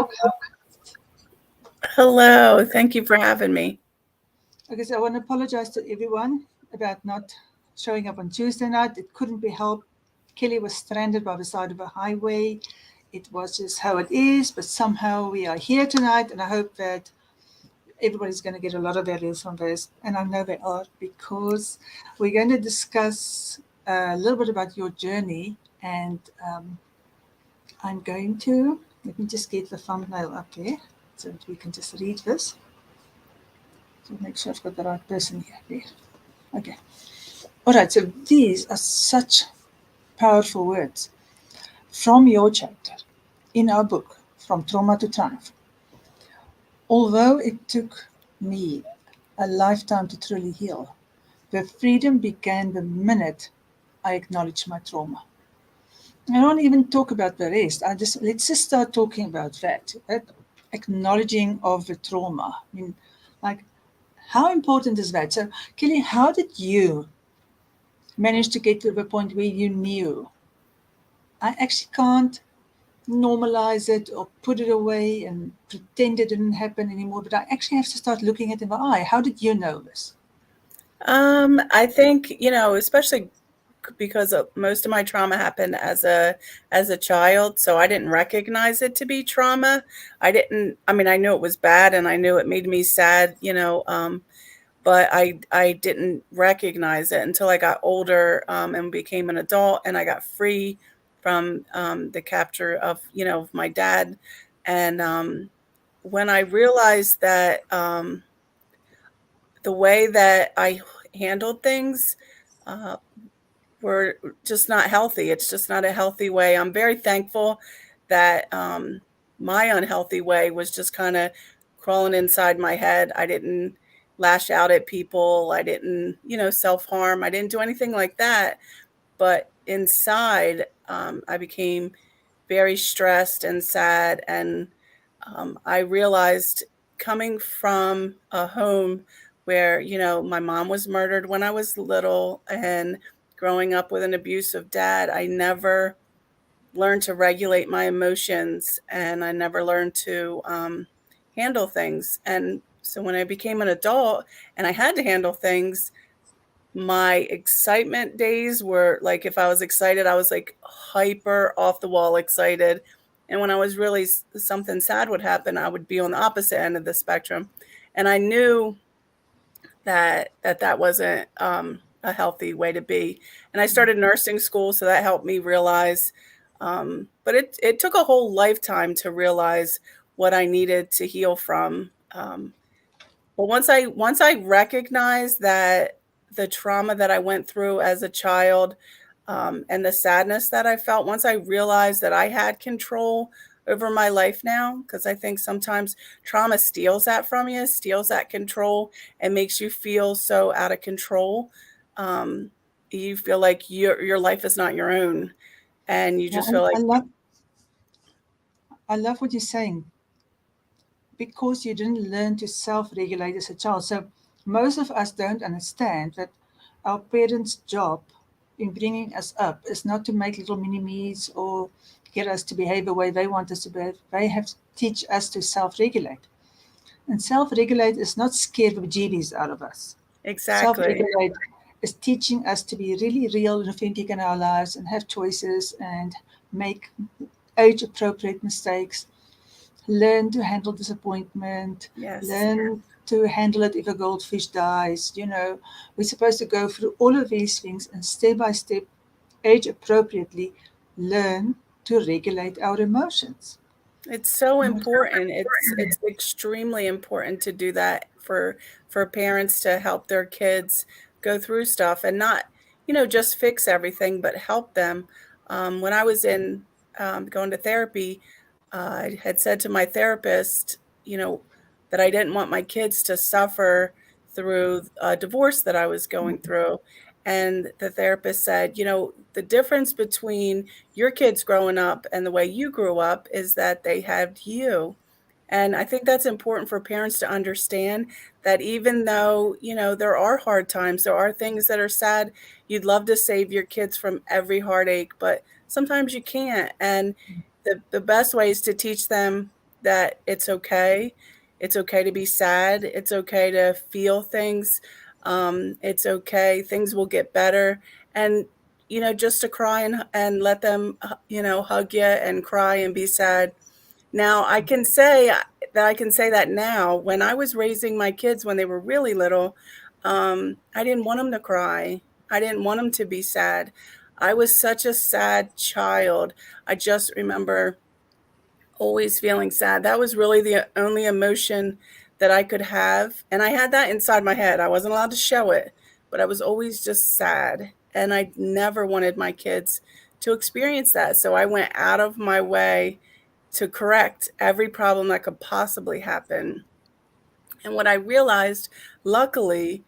Kelly. Hello, thank you for having me. Okay, so I want to apologize to everyone about not showing up on Tuesday night. It couldn't be helped. Kelly was stranded by the side of a highway. It was just how it is, but somehow we are here tonight, and I hope that everybody's going to get a lot of value from this, and I know they are because we're going to discuss a little bit about your journey, and I'm going to let me just get the thumbnail up there so that we can just read this. So make sure I've got the right person here. There. Okay. All right. So these are such powerful words from your chapter in our book, From Trauma to Triumph. Although it took me a lifetime to truly heal, the freedom began the minute I acknowledged my trauma. I don't even talk about the rest. Let's just start talking about that acknowledging of the trauma. I mean, like, how important is that? So, Kelly, how did you manage to get to the point where you knew I actually can't normalize it or put it away and pretend it didn't happen anymore, but I actually have to start looking it in the eye? How did you know this? I think, especially because most of my trauma happened as a child, so I didn't recognize it to be trauma. I mean, I knew it was bad and I knew it made me sad, but I didn't recognize it until I got older, and became an adult, and I got free from the capture of of my dad. And when I realized that the way that I handled things uh, were just not healthy. It's just not a healthy way. I'm very thankful that my unhealthy way was just kind of crawling inside my head. I didn't lash out at people. I didn't, self harm. I didn't do anything like that. But inside, I became very stressed and sad. And I realized, coming from a home where, my mom was murdered when I was little, and growing up with an abusive dad, I never learned to regulate my emotions, and I never learned to handle things. And so when I became an adult and I had to handle things, my excitement days were like, if I was excited, I was like hyper off the wall excited. And when I was really something sad would happen, I would be on the opposite end of the spectrum. And I knew that wasn't a healthy way to be. And I started nursing school, so that helped me realize. But it took a whole lifetime to realize what I needed to heal from. But once I recognized that the trauma that I went through as a child, and the sadness that I felt, once I realized that I had control over my life now, because I think sometimes trauma steals that from you, steals that control, and makes you feel so out of control. Um, you feel like your life is not your own, and you Yeah, just feel I like. love what you're saying because you didn't learn to self-regulate as a child. So most of us don't understand that our parents' job in bringing us up is not to make little mini-me's or get us to behave the way they want us to behave. They have to teach us to self-regulate. And self-regulate is not scare the bejeebies out of us. Exactly. Self-regulate is teaching us to be really real and authentic in our lives and have choices and make age-appropriate mistakes, learn to handle disappointment, Yes. learn to handle it if a goldfish dies. We're supposed to go through all of these things and step by step, age appropriately, learn to regulate our emotions. It's so important. It's extremely important to do that for parents to help their kids go through stuff, and not, just fix everything, but help them. When I was in going to therapy, I had said to my therapist, that I didn't want my kids to suffer through a divorce that I was going through. And the therapist said, the difference between your kids growing up and the way you grew up is that they had you. And I think that's important for parents to understand, that even though, there are hard times, there are things that are sad, you'd love to save your kids from every heartache, but sometimes you can't. And the best way is to teach them that it's okay. It's okay to be sad. It's okay to feel things. It's okay. Things will get better. And, just to cry and let them, hug you and cry and be sad. Now, I can say that now. When I was raising my kids when they were really little, I didn't want them to cry. I didn't want them to be sad. I was such a sad child. I just remember always feeling sad. That was really the only emotion that I could have. And I had that inside my head. I wasn't allowed to show it, but I was always just sad. And I never wanted my kids to experience that. So I went out of my way to correct every problem that could possibly happen. And what I realized, luckily,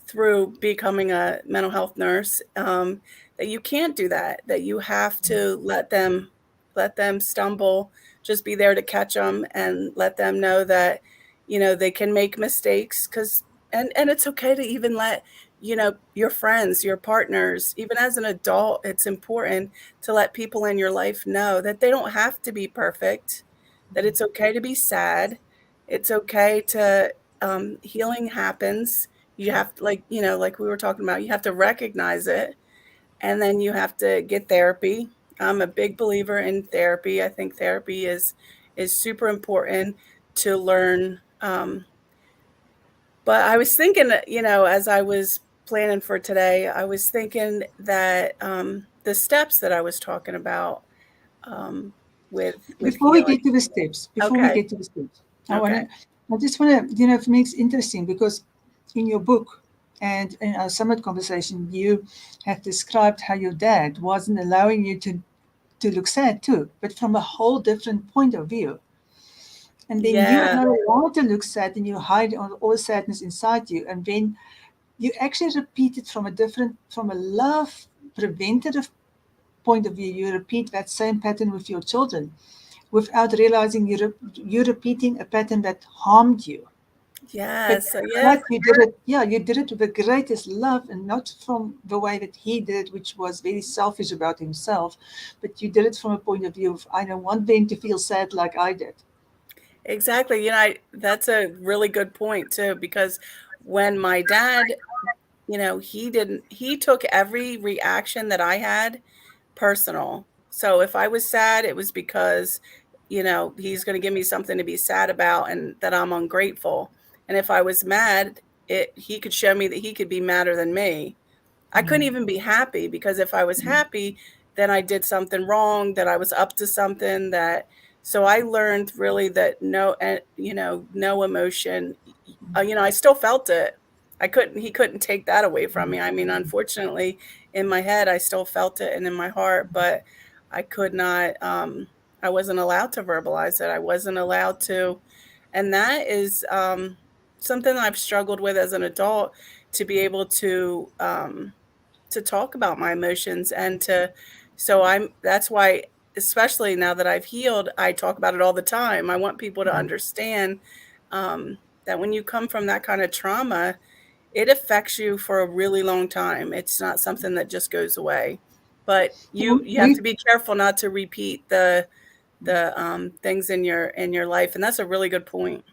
through becoming a mental health nurse, that you can't do that. That you have to let them stumble. Just be there to catch them and let them know that they can make mistakes. Because and it's okay to even let your friends, your partners, even as an adult, it's important to let people in your life know that they don't have to be perfect. That it's okay to be sad, it's okay to healing happens. You have to, like we were talking about, you have to recognize it, and then you have to get therapy. I'm a big believer in therapy. I think therapy is super important to learn. But I was thinking, as I was planning for today, I was thinking that the steps that I was talking about with Before we healing. get to the steps, Okay. Okay. I just want to, for me, it's interesting because in your book and in our summit conversation, you have described how your dad wasn't allowing you to look sad too, but from a whole different point of view. And then you are Yeah. not allowed to look sad and you hide all sadness inside you. And then you actually repeat it from a love preventative point of view. You repeat that same pattern with your children without realizing you're repeating a pattern that harmed you. But, Yes. So yeah. but you did it, yeah, you did it with the greatest love and not from the way that he did it, which was very selfish about himself. But you did it from a point of view of, I don't want them to feel sad like I did. Exactly. That's a really good point too, because when my dad, he took every reaction that I had personal. So if I was sad, it was because, he's going to give me something to be sad about and that I'm ungrateful. And if I was mad, he could show me that he could be madder than me. I couldn't even be happy, because if I was happy, then I did something wrong, that I was up to something. That So I learned really that no emotion, I still felt it. He couldn't take that away from me. I mean, unfortunately, in my head I still felt it, and in my heart, but I could not I wasn't allowed to verbalize it. I wasn't allowed to. And that is something that I've struggled with as an adult, to be able to talk about my emotions, and to so I'm that's why, especially now that I've healed, I talk about it all the time. I want people to understand that when you come from that kind of trauma, it affects you for a really long time. It's not something that just goes away. But you have to We, be careful not to repeat the things in your life, and that's a really good point.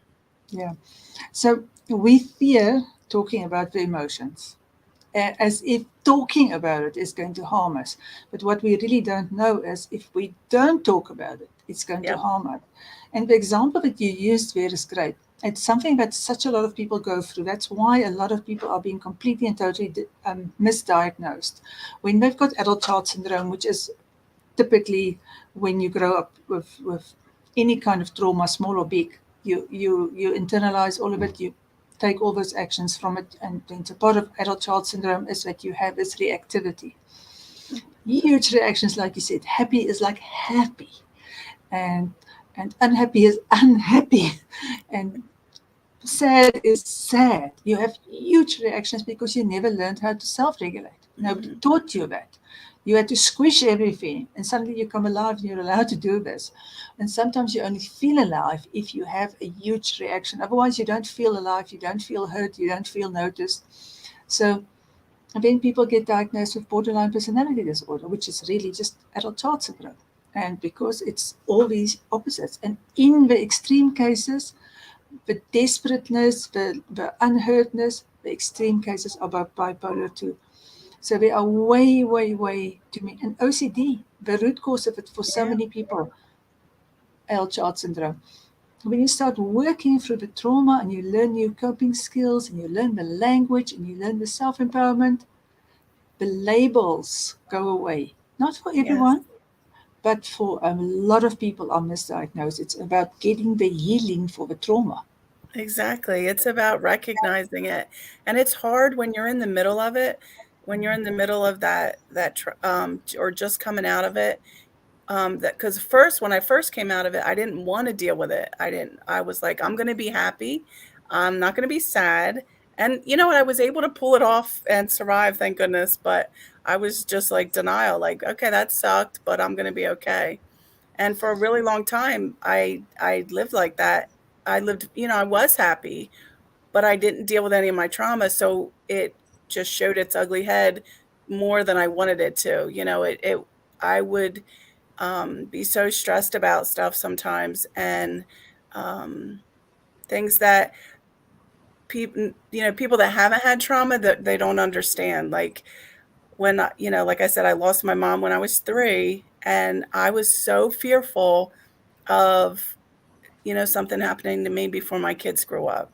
yeah. So we fear talking about the emotions as if talking about it is going to harm us. But what we really don't know is if we don't talk about it, it's going to Yep. harm us. And the example that you used there is great. It's something that such a lot of people go through. That's why a lot of people are being completely and totally misdiagnosed. When they've got adult child syndrome, which is typically when you grow up with any kind of trauma, small or big, you internalize all of it, you take all those actions from it, and then a part of adult child syndrome is that you have this reactivity. Huge reactions, like you said, happy is like happy, and unhappy is unhappy, and sad is sad. You have huge reactions because you never learned how to self-regulate. Nobody Mhm. taught you that. You had to squish everything, and suddenly you come alive and you're allowed to do this. And sometimes you only feel alive if you have a huge reaction. Otherwise, you don't feel alive, you don't feel hurt, you don't feel noticed. So, and then people get diagnosed with borderline personality disorder, which is really just adult child syndrome. And because it's all these opposites. And in the extreme cases, the desperateness, the unheardness, the extreme cases are bipolar 2. So they are way, way, way too many. And OCD, the root cause of it for so Yeah. many people, L child syndrome. When you start working through the trauma and you learn new coping skills and you learn the language and you learn the self empowerment, the labels go away. Not for Yes. everyone, but for a lot of people are misdiagnosed. It's about getting the healing for the trauma. Exactly. It's about recognizing it. And it's hard when you're in the middle of it, when you're in the middle of or just coming out of it. That because first, when I first came out of it, I didn't want to deal with it. I was like, I'm going to be happy. I'm not going to be sad. And you know what? I was able to pull it off and survive, thank goodness. But I was just like denial, like, okay, that sucked, but I'm going to be okay. And for a really long time, I lived like that. I lived, I was happy, but I didn't deal with any of my trauma, so it just showed its ugly head more than I wanted it to. I would be so stressed about stuff sometimes, and um, things that people that haven't had trauma, that they don't understand. Like like I said, I lost my mom when I was 3, and I was so fearful of something happening to me before my kids grow up.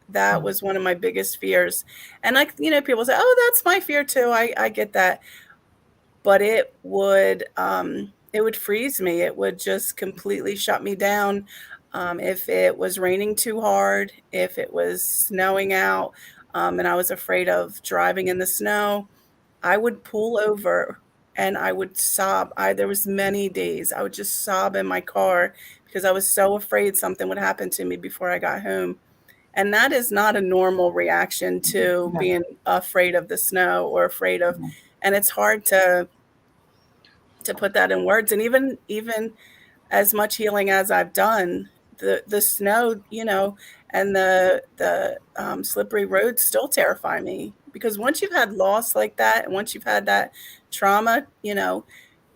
That was one of my biggest fears. And people say, "Oh, that's my fear too." I get that, but it would freeze me. It would just completely shut me down. If it was raining too hard, if it was snowing out, and I was afraid of driving in the snow, I would pull over and I would sob. There was many days I would just sob in my car because I was so afraid something would happen to me before I got home. And that is not a normal reaction to No, being afraid of the snow or afraid of, no. and it's hard to put that in words. And even as much healing as I've done, the snow, and the slippery roads still terrify me, because once you've had loss like that, and once you've had that trauma,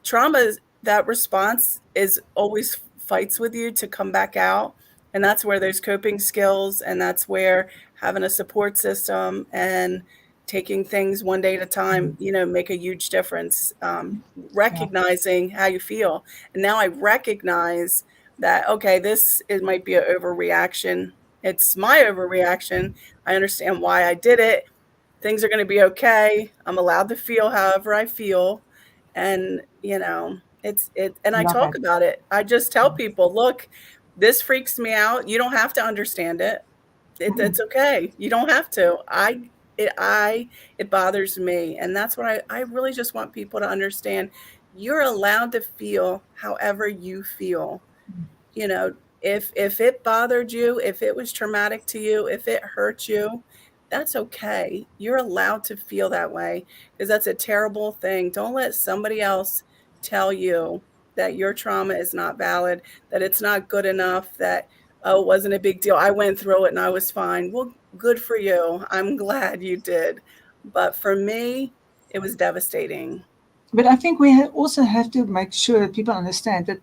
trauma is, that response is always fights with you to come back out. And that's where there's coping skills, and that's where having a support system and taking things one day at a time, make a huge difference. Yeah. Recognizing how you feel. And now I recognize that, okay, it might be an overreaction. It's my overreaction. I understand why I did it. Things are going to be okay. I'm allowed to feel however I feel. And, and I Love talk it. about it. I just tell people, look, this freaks me out. You don't have to understand it. Mm-mm. It's okay. You don't have to. It, I, it bothers me. And that's what I really just want people to understand. You're allowed to feel however you feel. you know if it bothered you, if it was traumatic to you, if it hurt you, that's okay. You're allowed to feel that way, because that's a terrible thing. Don't let somebody else tell you that your trauma is not valid, that it's not good enough, that, oh, it wasn't a big deal, I went through it and I was fine. Well, good for you. I'm glad you did. But for me, it was devastating. But I think we also have to make sure that people understand that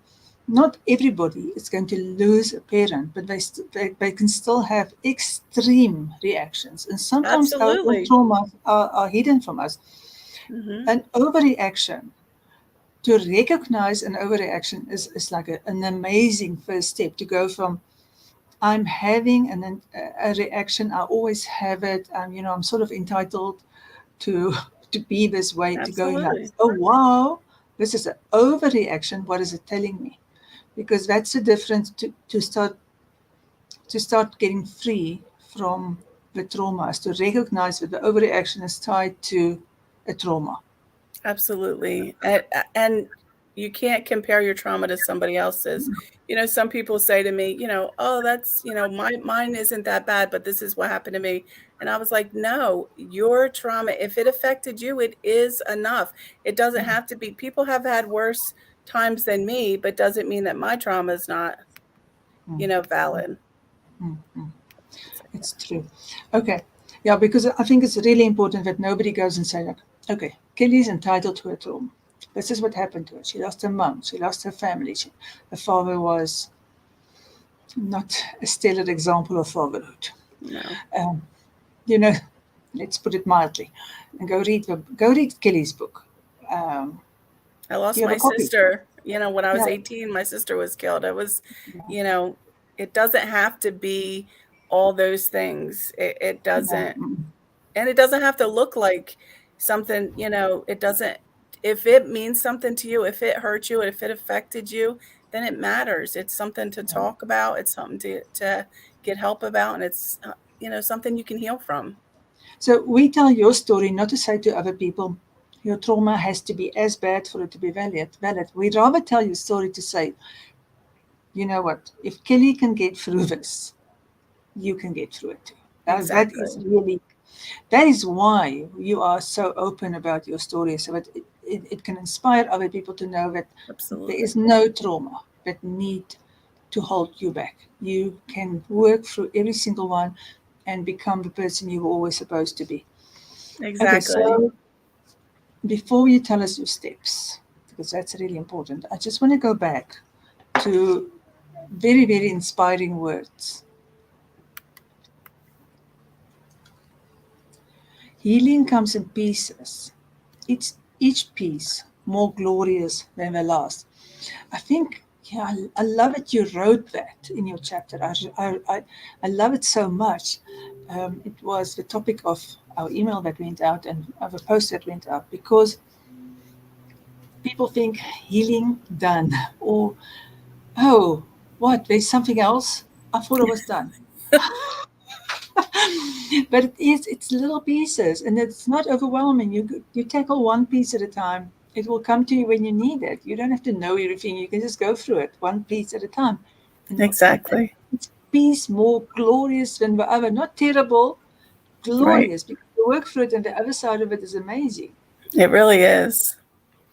not everybody is going to lose a parent, but they can still have extreme reactions. And sometimes our own Absolutely. traumas are hidden from us. Hmm. An overreaction, to recognize an overreaction is like an amazing first step to go from I'm having a reaction, I always have it, I'm sort of entitled to to be this way, to going like, Absolutely. oh wow, this is an overreaction. What is it telling me? Because that's the difference to start getting free from the trauma, is to recognize that the overreaction is tied to a trauma. Absolutely. And you can't compare your trauma to somebody else's. Some people say to me, "Oh, that's, mine isn't that bad, but this is what happened to me." And I was like, "No, your trauma, if it affected you, it is enough. It doesn't have to be. People have had worse times than me, but doesn't mean that my trauma is not, Mm, valid." mm, mm. So, yeah. It's true. Okay. Yeah, because I think it's really important that nobody goes and say, like, okay, Kelly's entitled to a trauma. This is what happened to her. She lost her mom. She lost her family. Her father was not a stellar example of fatherhood. No. Um, you know, let's put it mildly. And go read Kelly's book. Um, I do lost you have my a copy? sister, when I was Yeah. 18, my sister was killed. You know, it doesn't have to be all those things. It No. doesn't, and it doesn't have to look like something, it doesn't, if it means something to you, if it hurt you, if it affected you, then it matters. It's something to talk about. It's something to get help about. And it's, something you can heal from. So we tell your story not to say to other people, your trauma has to be as bad for it to be valid. We'd rather tell your story to say, you know what, if Kelly can get through this, you can get through it too. Exactly. That is why you are so open about your story, so that it can inspire other people to know that there Absolutely. is no trauma that need to hold you back. You can work through every single one and become the person you were always supposed to be. Okay, Exactly. so before you tell us your steps, because that's really important, I just want to go back to very, very inspiring words. Healing comes in pieces, each piece more glorious than the last. I think, yeah, I love it you wrote that in your chapter. I love it so much. It was the topic of our email that went out and of a post that went out, because people think healing done, or oh, what, there's something else? I thought I was done. But it's little pieces, and it's not overwhelming. You tackle one piece at a time. It will come to you when you need it. You don't have to know everything. You can just go through it one piece at a time. And Exactly. it's piece more glorious than the other. Not terrible, Right. glorious, because you work through it and the other side of it is amazing. It really is.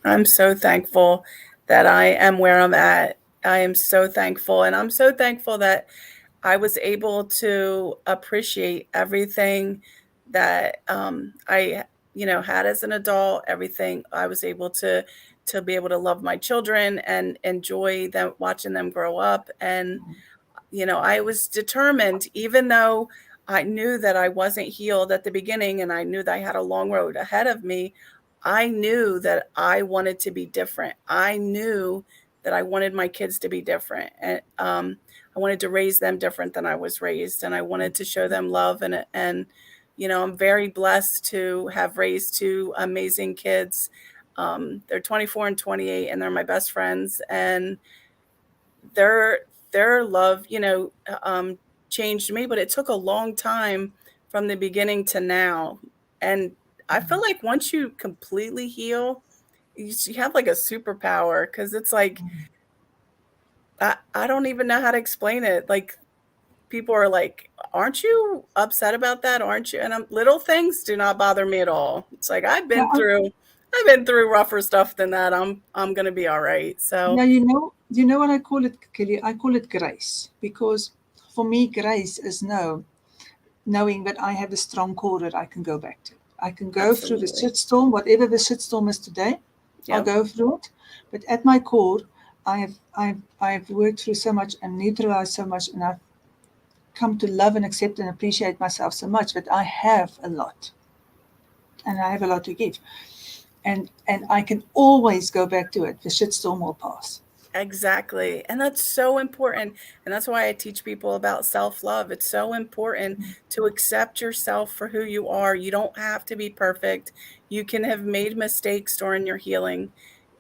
I'm so thankful that I am where I'm at. I am so thankful. And I'm so thankful that I was able to appreciate everything that I, had as an adult, everything I was able to be able to love my children and enjoy them, watching them grow up. And I was determined, even though I knew that I wasn't healed at the beginning and I knew that I had a long road ahead of me. I knew that I wanted to be different. I knew that I wanted my kids to be different. And I wanted to raise them different than I was raised. And I wanted to show them love. And I'm very blessed to have raised two amazing kids. They're 24 and 28, and they're my best friends. And their their love, changed me, but it took a long time from the beginning to now. And I feel like once you completely heal, you have like a superpower, because it's like I don't even know how to explain it. Like people are like, "Aren't you upset about that? Aren't you?" And little things do not bother me at all. It's like Yeah, I've been through rougher stuff than that. I'm gonna be all right. So yeah, you know what I call it, Kelly? I call it grace, because for me, grace is knowing that I have a strong core that I can go back to. I can go through the absolutely. shitstorm, whatever the shitstorm is today. I'll Yep. go through it. But at my core, I've worked through so much and neutralized so much, and I've come to love and accept and appreciate myself so much that I have a lot, and I have a lot to give. And I can always go back to it. The shitstorm will pass. Exactly. And that's so important. And that's why I teach people about self love. It's so important to accept yourself for who you are. You don't have to be perfect. You can have made mistakes during your healing.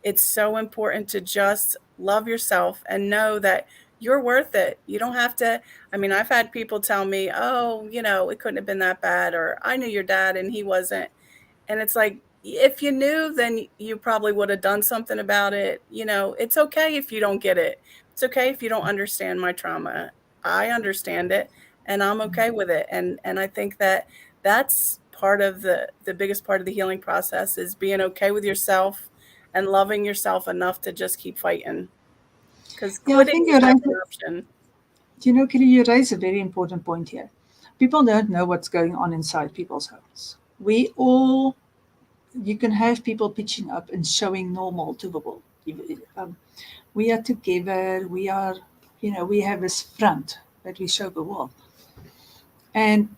It's so important to just love yourself and know that you're worth it. You don't have to. I mean, I've had people tell me, oh, it couldn't have been that bad, or I knew your dad and he wasn't. And it's like, if you knew, then you probably would have done something about it. It's okay if you don't get it. It's okay if you don't understand my trauma. I understand it, and I'm okay with it. And I think that that's part of the biggest part of the healing process, is being okay with yourself and loving yourself enough to just keep fighting, because Yeah, I quitting think is you're right. never an option. Kelly, you raise a very important point here. People don't know what's going on inside people's hearts. We all you can have people pitching up and showing normal to the world. We are together. We are, we have this front that we show the world. And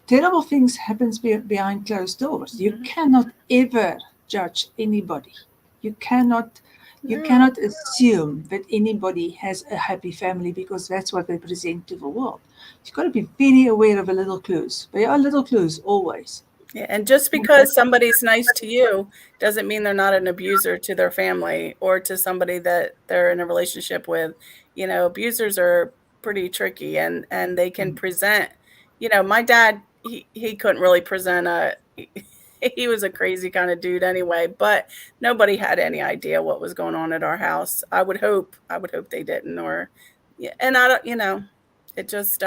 terrible things happens behind closed doors. You cannot ever judge anybody. You cannot you No. cannot assume that anybody has a happy family because that's what they present to the world. You've got to be very aware of the little clues. There are little clues always. Yeah, and just because somebody's nice to you doesn't mean they're not an abuser to their family or to somebody that they're in a relationship with. Abusers are pretty tricky, and they can present, my dad, he couldn't really present he was a crazy kind of dude anyway, but nobody had any idea what was going on at our house. I would hope they didn't, or yeah, and I don't, it just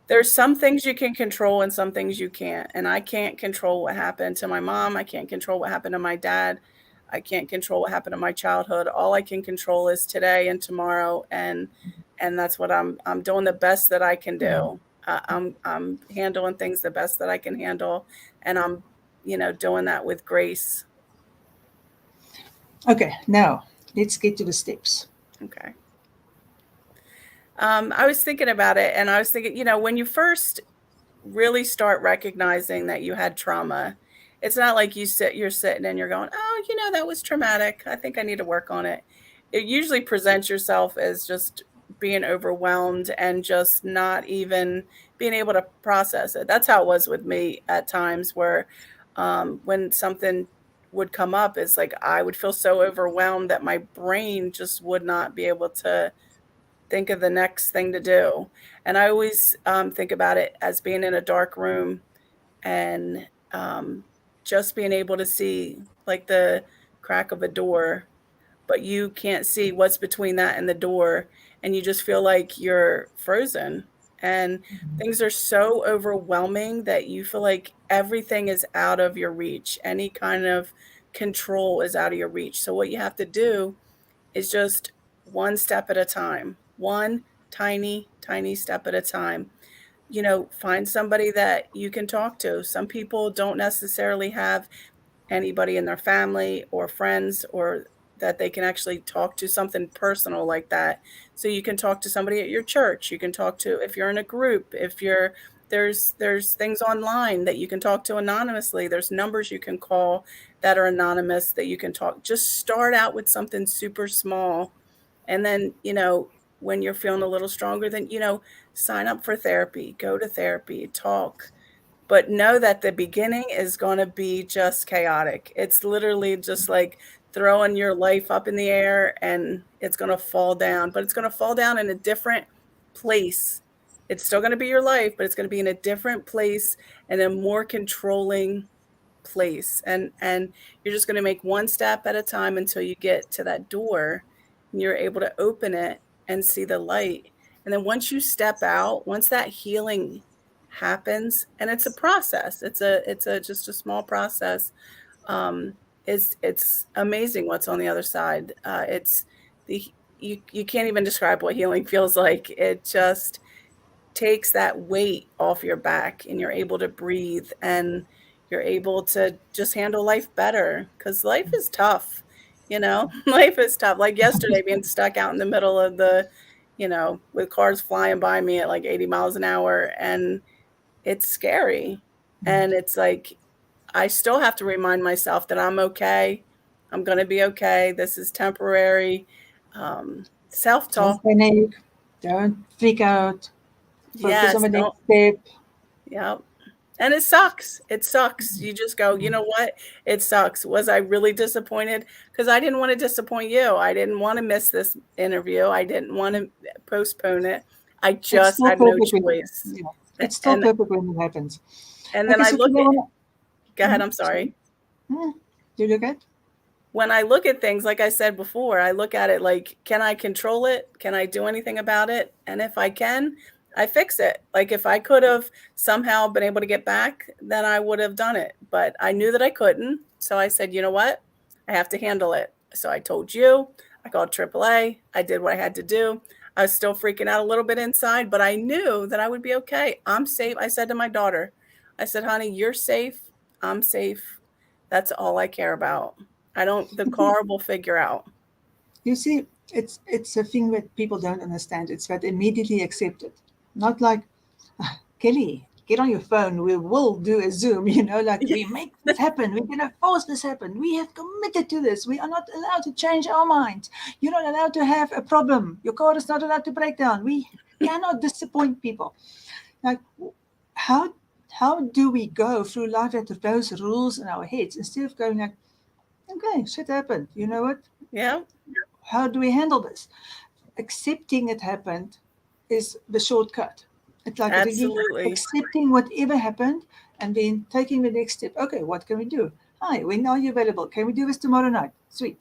there's some things you can control and some things you can't. And I can't control what happened to my mom. I can't control what happened to my dad. I can't control what happened to my childhood. All I can control is today and tomorrow, and that's what I'm doing the best that I can do. I'm handling things the best that I can handle, and I'm doing that with grace. Okay, now let's get to the steps. Okay. I was thinking about it, and I was thinking, when you first really start recognizing that you had trauma, it's not like you're sitting and you're going, oh, that was traumatic, I think I need to work on it. It usually presents yourself as just being overwhelmed and just not even being able to process it. That's how it was with me at times, where when something would come up, it's like I would feel so overwhelmed that my brain just would not be able to think of the next thing to do. And I always think about it as being in a dark room, and just being able to see like the crack of a door, but you can't see what's between that and the door. And you just feel like you're frozen. And things are so overwhelming that you feel like everything is out of your reach. Any kind of control is out of your reach. So, what you have to do is just one step at a time, one tiny, tiny step at a time. Find somebody that you can talk to. Some people don't necessarily have anybody in their family or friends, or that they can actually talk to something personal like that. So you can talk to somebody at your church. You can talk to, if you're in a group, if you're there's things online that you can talk to anonymously. There's numbers you can call that are anonymous that you can talk. Just start out with something super small, and then, when you're feeling a little stronger, then, sign up for therapy, go to therapy, talk. But know that the beginning is going to be just chaotic. It's literally just like throwing your life up in the air, and it's going to fall down, but it's going to fall down in a different place. It's still going to be your life, but it's going to be in a different place and a more controlling place. And you're just going to make one step at a time until you get to that door and you're able to open it and see the light. And then once you step out, once that healing happens, and it's a process, it's a just a small process. It's amazing what's on the other side. It's the you can't even describe what healing feels like. It just takes that weight off your back, and you're able to breathe, and you're able to just handle life better, because life is tough. Life is tough. Like yesterday, being stuck out in the middle of with cars flying by me at like 80 miles an hour, and it's scary. And it's like, I still have to remind myself that I'm okay. I'm going to be okay. This is temporary. Don't Self-talk. panic. Don't freak out. Focus on Yes. the next Don't. step. Yeah. And it sucks. It sucks. You just go, you know what? It sucks. Was I really disappointed? Because I didn't want to disappoint you. I didn't want to miss this interview. I didn't want to postpone it. I It's just still had no perfect when choice. yeah, it's still And perfect when it happens. and then Okay, I so look today I at, want go to. ahead, I'm Sorry. sorry. You look at? When I look at things, like I said before, I look at it like, can I control it? Can I do anything about it? And if I can, I fix it. Like if I could have somehow been able to get back, then I would have done it. But I knew that I couldn't. So I said, you know what? I have to handle it. So I told you, I called AAA. I did what I had to do. I was still freaking out a little bit inside, but I knew that I would be okay. I'm safe. I said to my daughter, I said, honey, you're safe. I'm safe. That's all I care about. I don't, the car will figure out. You see, it's a thing that people don't understand. It's that immediately accepted, not like Kelly, get on your phone. We will do a Zoom. Like we make this happen. We're gonna force this happen. We have committed to this. We are not allowed to change our minds. You're not allowed to have a problem. Your car is not allowed to break down. We cannot disappoint people. Like how how do we go through life with those rules in our heads instead of going like, okay, shit happened. You know what? Yeah, How do we handle this? Accepting it happened is the shortcut. It's like really absolutely. accepting whatever happened and then taking the next step. Okay, what can we do? Hi, when are you available? Can we do this tomorrow night? Sweet.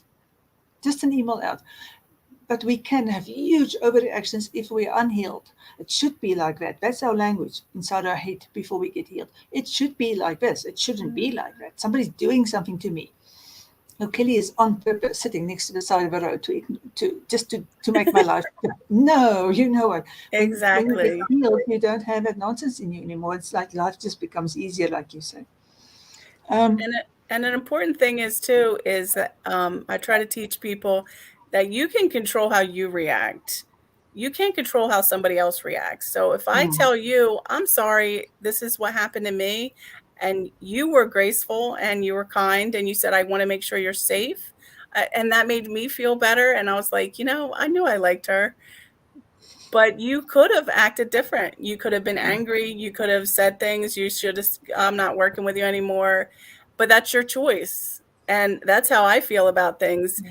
Just an email out. But we can have huge overreactions if we are unhealed. It should be like that. That's our language inside our head before we get healed. It should be like this. It shouldn't be like that. Somebody's doing something to me. No, Kelly is on purpose sitting next to the side of a road to make my life. No, you know what? When you get Exactly. healed, you don't have that nonsense in you anymore. It's like life just becomes easier, like you say. Um, And an important thing is too is that I try to teach people that you can control how you react. You can't control how somebody else reacts. So if I mm, tell you, I'm sorry, this is what happened to me, and you were graceful and you were kind and you said, I want to make sure you're safe. And that made me feel better. And I was like, I knew I liked her. But you could have acted different. You could have been angry. You could have said things. You should have, I'm not working with you anymore. But that's your choice. And that's how I feel about things.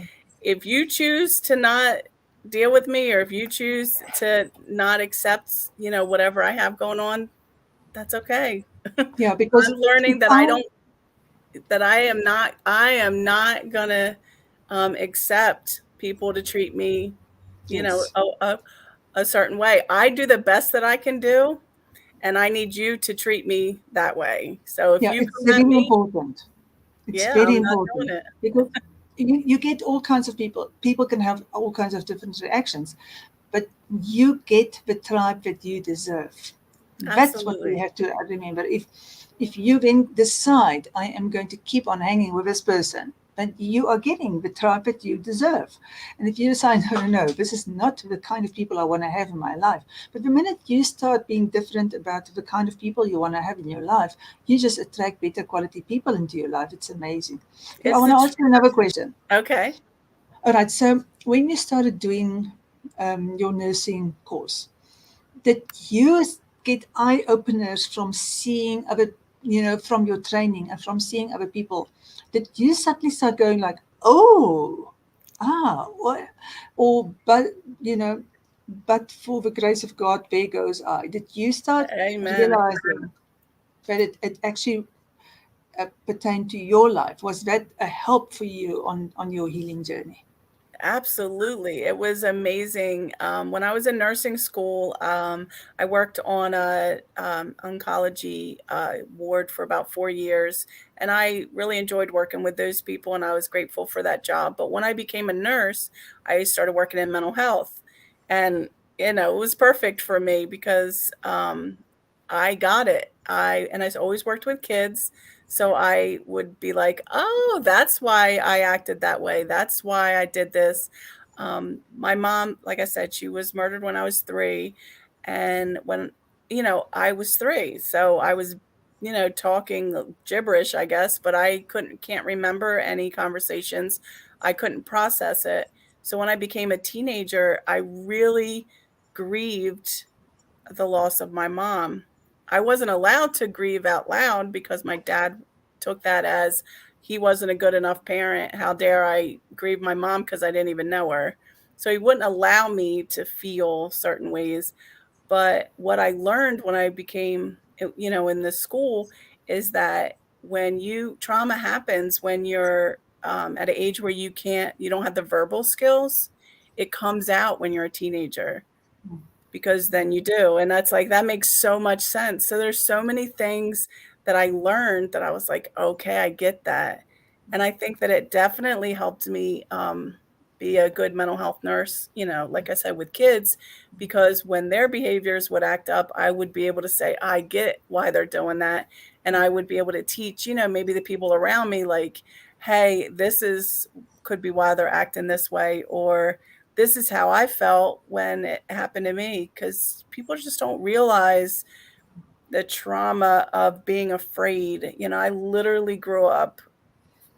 If you choose to not deal with me, or if you choose to not accept, whatever I have going on, that's okay. yeah, because I'm learning if that I, I am not gonna accept people to treat me, yes, a certain way. I do the best that I can do, and I need you to treat me that way. So if yeah, you it's come very at me, important. It's yeah, very I'm not important doing it. because you get all kinds of people. People can have all kinds of different reactions, but you get the tribe that you deserve. That's what we Absolutely. have to remember. If you then decide I am going to keep on hanging with this person, then you are getting the tribe that you deserve. And if you decide, no, no, no, this is not the kind of people I want to have in my life. But the minute you start being different about the kind of people you want to have in your life, you just attract better quality people into your life. It's amazing. Okay, I It's want the to ask you another question. okay. All right, so when you started doing your nursing course, did you get eye openers from seeing other, from your training and from seeing other people? Did you suddenly start going like, oh, what? Or, but for the grace of God, there goes I. Did you start Amen. realizing that it actually pertained to your life? Was that a help for you on your healing journey? Absolutely. It was amazing. When I was in nursing school, I worked on a oncology ward for about 4 years, and I really enjoyed working with those people, and I was grateful for that job. But when I became a nurse, I started working in mental health, and it was perfect for me because I got it. I always worked with kids, so I would be like, "Oh, that's why I acted that way. That's why I did this." My mom, like I said, she was murdered when I was 3, and when I was 3, so I was talking gibberish, I guess, but I can't remember any conversations. I couldn't process it. So when I became a teenager, I really grieved the loss of my mom. I wasn't allowed to grieve out loud because my dad took that as he wasn't a good enough parent. How dare I grieve my mom because I didn't even know her? So he wouldn't allow me to feel certain ways. But what I learned when I became, in the school is that when trauma happens when you're at an age where you don't have the verbal skills, it comes out when you're a teenager because then you do. And that's like, that makes so much sense. So there's so many things that I learned that I was like, okay, I get that. And I think that it definitely helped me be a good mental health nurse, like I said, with kids, because when their behaviors would act up, I would be able to say, I get why they're doing that. and I would be able to teach, maybe the people around me, like, hey, could be why they're acting this way, or this is how I felt when it happened to me. Because people just don't realize the trauma of being afraid. I literally grew up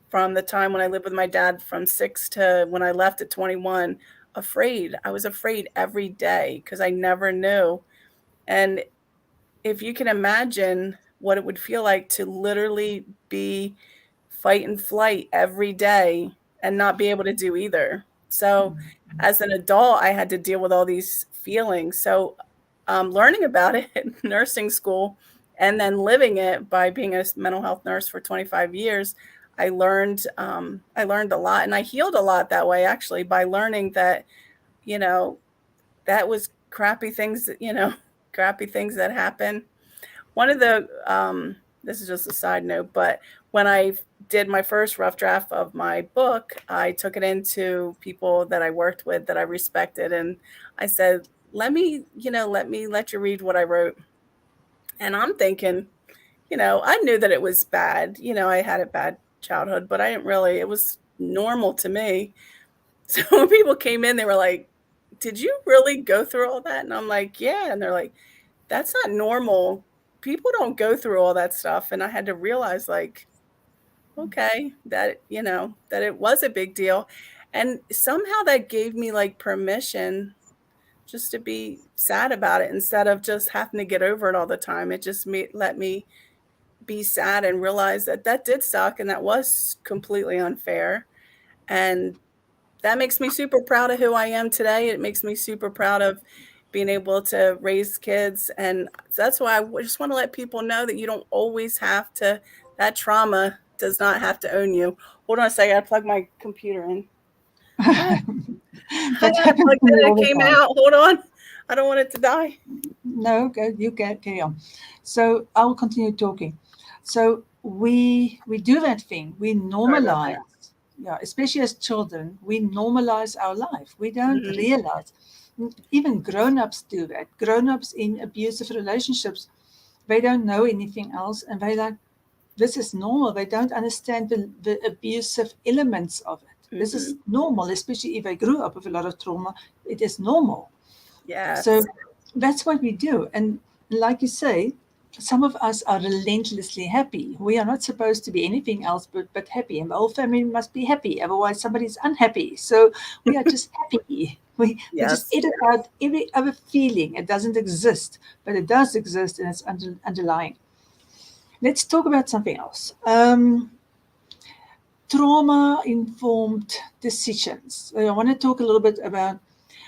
from the time when I lived with my dad from 6 to when I left at 21, afraid. I was afraid every day because I never knew. And if you can imagine what it would feel like to literally be fight and flight every day and not be able to do either. So as an adult, I had to deal with all these feelings. So learning about it in nursing school and then living it by being a mental health nurse for 25 years, I learned a lot, and I healed a lot that way, actually, by learning that, you know, that was crappy things, crappy things that happen. One of the this is just a side note, but when I did my first rough draft of my book, I took it into people that I worked with that I respected, and I said, let you read what I wrote. And I'm thinking, I knew that it was bad. I had a bad childhood, but I didn't really, it was normal to me. So when people came in, they were like, did you really go through all that? And I'm like, yeah. And they're like, that's not normal. People don't go through all that stuff. And I had to realize, like, okay, that it was a big deal. And somehow that gave me like permission just to be sad about it instead of just having to get over it all the time. It just let me be sad and realize that that did suck and that was completely unfair. And that makes me super proud of who I am today. It makes me super proud of being able to raise kids. And that's why I just want to let people know that you don't always have to, that trauma does not have to own you. Hold on a second. I plug my computer in. Ah, I That happens unplugged to me it. all It the came time. out. Hold on. I don't want it to die. No, go, you get carry on. So I will continue talking. So we do that thing. We Sorry about normalize, that. yeah, especially as children, we normalize our life. We don't Hmm. realize. Even grown-ups do that. Grown-ups in abusive relationships, they don't know anything else, and they like this is normal. They don't understand the abusive elements of it. This is Hmm. normal, especially if they grew up with a lot of trauma. It is normal. So Yes. that's what we do. And like you say, some of us are relentlessly happy. We are not supposed to be anything else but happy. And the whole family must be happy. Otherwise, somebody's unhappy. So we are just happy. We just Yes. edit out every other feeling. It doesn't exist, but it does exist and it's underlying. Let's talk about something else. Trauma informed decisions. So I want to talk a little bit about.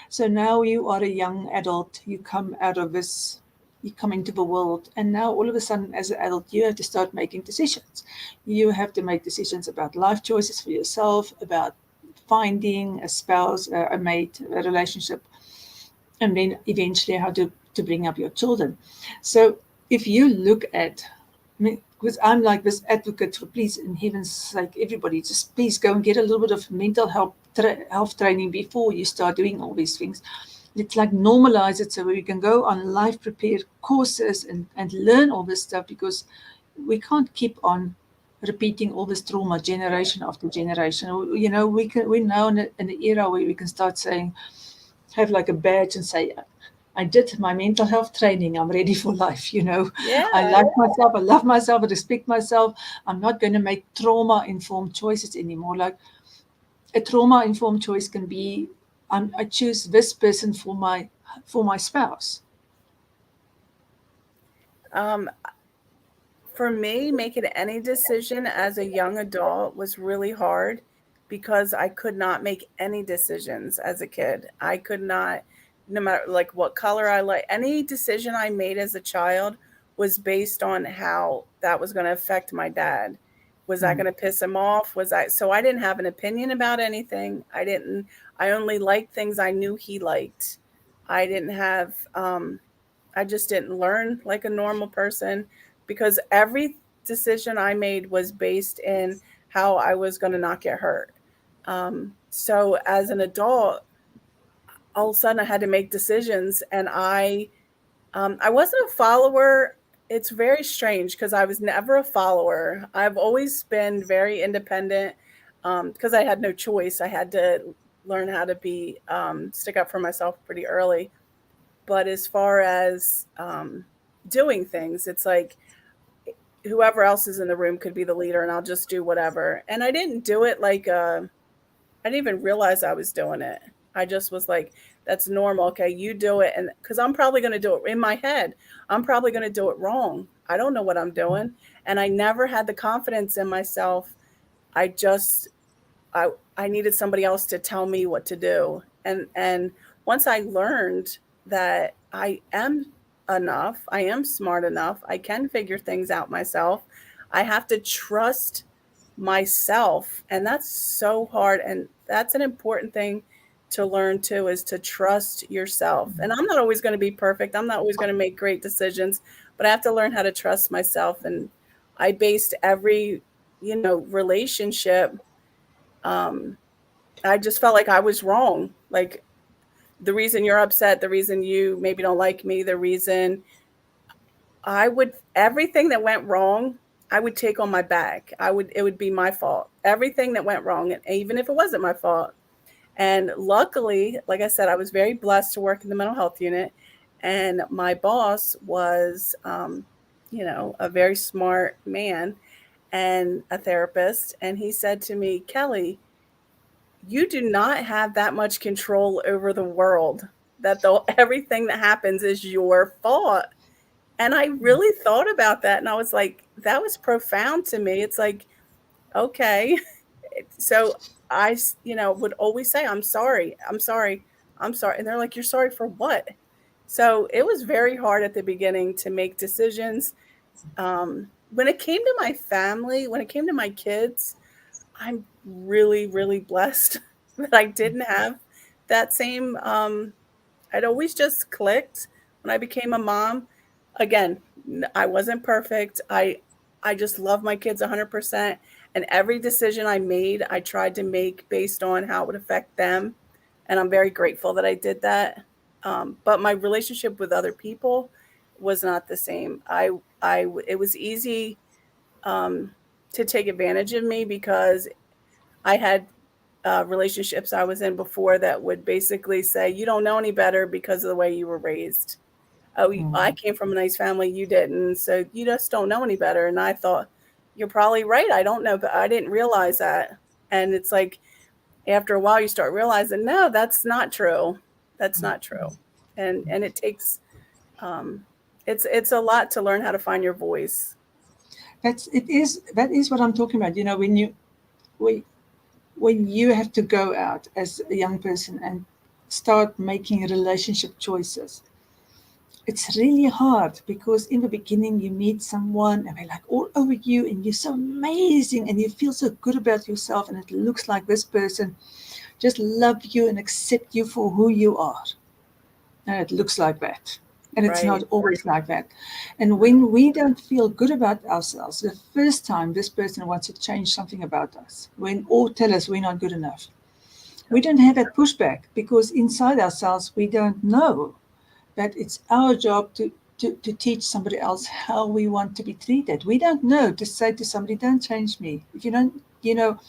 So now you are a young adult, you come out of this, you come into the world, and now all of a sudden, as an adult, you have to start making decisions. You have to make decisions about life choices for yourself, about finding a spouse, a mate, a relationship, and then eventually how to bring up your children. So if you look at, I mean, because I'm like this advocate for please, in heaven's sake, everybody just please go and get a little bit of mental health training before you start doing all these things. Let's like normalize it so we can go on life prepared courses and learn all this stuff because we can't keep on repeating all this trauma generation after generation. We're now in an era where we can start saying, have like a badge and say, I did my mental health training. I'm ready for life. I Yeah. like myself. I love myself. I respect myself. I'm not going to make trauma informed choices anymore. Like a trauma informed choice can be, I choose this person for my spouse. Um, for me, making any decision as a young adult was really hard because I could not make any decisions as a kid. I could not, no matter like what color I like, any decision I made as a child was based on how that was going to affect my dad. Was that Mm. going to piss him off? So I didn't have an opinion about anything. I only liked things I knew he liked. I didn't have, I just didn't learn like a normal person because every decision I made was based in how I was going to not get hurt. So as an adult, all of a sudden I had to make decisions, and I wasn't a follower. it's very strange because I was never a follower. I've always been very independent because I had no choice. I had to learn how to be stick up for myself pretty early. But as far as doing things, it's like whoever else is in the room could be the leader, and I'll just do whatever. And I didn't do it like I didn't even realize I was doing it. I just was like, that's normal. Okay, you do it. And because I'm probably going to do it in my head, I'm probably going to do it wrong. I don't know what I'm doing. And I never had the confidence in myself. I just, I needed somebody else to tell me what to do. And once I learned that I am enough, I am smart enough, I can figure things out myself. I have to trust myself, and that's so hard, and that's an important thing to learn too, is to trust yourself. And I'm not always going to be perfect, I'm not always going to make great decisions, but I have to learn how to trust myself. And I based every relationship, um I just felt like I was wrong. Like, the reason you're upset, the reason you maybe don't like me, the reason I would everything that went wrong, I would take on my back. It would be my fault. Everything that went wrong, and even if it wasn't my fault. And luckily, like I said, I was very blessed to work in the mental health unit, and my boss was a very smart man and a therapist, and he said to me, "Kelly, you do not have that much control over the world. That everything that happens is your fault." And I really thought about that, and I was like, that was profound to me. It's like, okay. So would always say, I'm sorry, I'm sorry, I'm sorry. And they're like, you're sorry for what? So it was very hard at the beginning to make decisions. When it came to my family, when it came to my kids, I'm really, really blessed that I didn't have that same I'd always just clicked when I became a mom. Again, I wasn't perfect. I just love my kids 100%, and every decision I made, I tried to make based on how it would affect them, and I'm very grateful that I did that. But my relationship with other people was not the same. It was easy to take advantage of me because I had relationships I was in before that would basically say, you don't know any better because of the way you were raised. Oh, I came from a nice family, you didn't, so you just don't know any better. And I thought, you're probably right. I don't know, but I didn't realize that. And it's like, after a while, you start realizing, no, that's not true. That's not true. And it takes, it's a lot to learn how to find your voice. That is what I'm talking about. When when you have to go out as a young person and start making relationship choices, it's really hard because in the beginning you meet someone and they're like all over you and you're so amazing and you feel so good about yourself, and it looks like this person just love you and accept you for who you are. And it looks like that. And it's not Right. always like that. And when we don't feel good about ourselves, the first time this person wants to change something about us, when or tell us we're not good enough, we don't have that pushback because inside ourselves we don't know that it's our job to teach somebody else how we want to be treated. We don't know to say to somebody, don't change me. If you don't,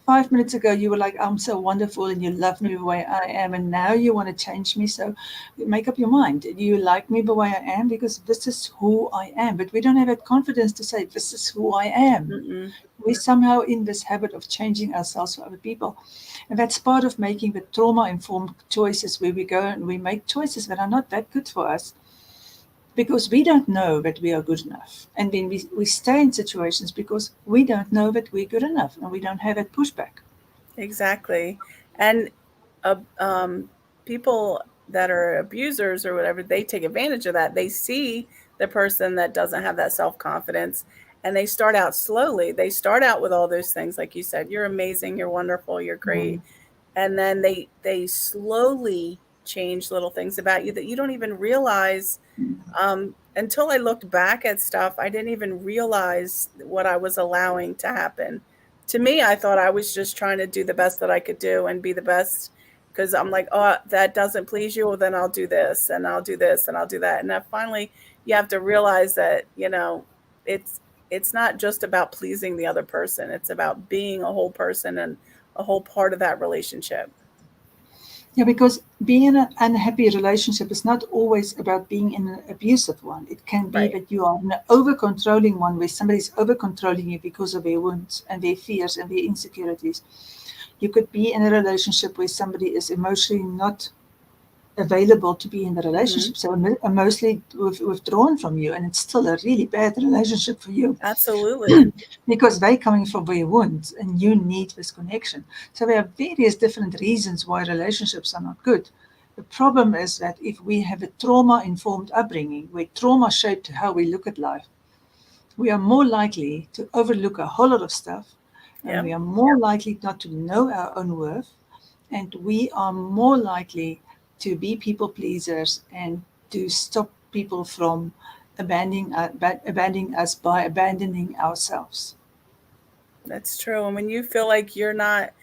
5 minutes ago you were like, I'm so wonderful and you love me the way I am, and now you want to change me. So make up your mind. Do you like me the way I am? Because this is who I am. But we don't have that confidence to say, this is who I am. Mm-mm. We're somehow in this habit of changing ourselves for other people. And that's part of making the trauma-informed choices, where we go and we make choices that are not that good for us because we don't know that we are good enough. And then we stay in situations because we don't know that we're good enough and we don't have that pushback. Exactly. And people that are abusers or whatever, they take advantage of that. They see the person that doesn't have that self confidence, and they start out slowly. They start out with all those things, like you said, you're amazing, you're wonderful, you're great. Mm. And then they slowly change little things about you that you don't even realize. Until I looked back at stuff, I didn't even realize what I was allowing to happen. To me, I thought I was just trying to do the best that I could do and be the best, because I'm like, oh, that doesn't please you. Well, then I'll do this and I'll do this and I'll do that. And then finally, you have to realize that, it's it's not just about pleasing the other person. It's about being a whole person and a whole part of that relationship. Yeah, because being in an unhappy relationship is not always about being in an abusive one. It can be Right. that you are in an over controlling one where somebody's over controlling you because of their wounds and their fears and their insecurities. You could be in a relationship where somebody is emotionally not available to be in the Hmm. relationship, so emotionally withdrawn from you, and it's still a really bad relationship for you Absolutely. because they're coming from their wounds and you need this connection. So there are various different reasons why relationships are not good. The problem is that if we have a trauma informed upbringing where trauma shaped how we look at life, we are more likely to overlook a whole lot of stuff, and Yeah, we are more likely not to know our own worth, and we are more likely to be people pleasers and to stop people from abandoning us by abandoning ourselves. that's true. And when you feel like you're not,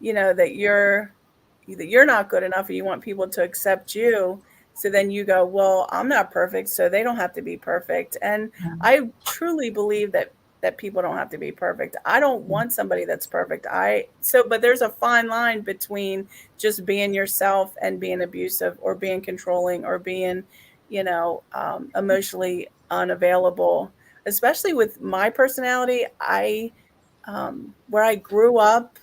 that you're not good enough and you want people to accept you, so then you go, well, I'm not perfect, so they don't have to be perfect. And I truly believe that people don't have to be perfect. I don't want somebody that's perfect. But there's a fine line between just being yourself and being abusive or being controlling or being, emotionally unavailable. Especially with my personality, where I grew up,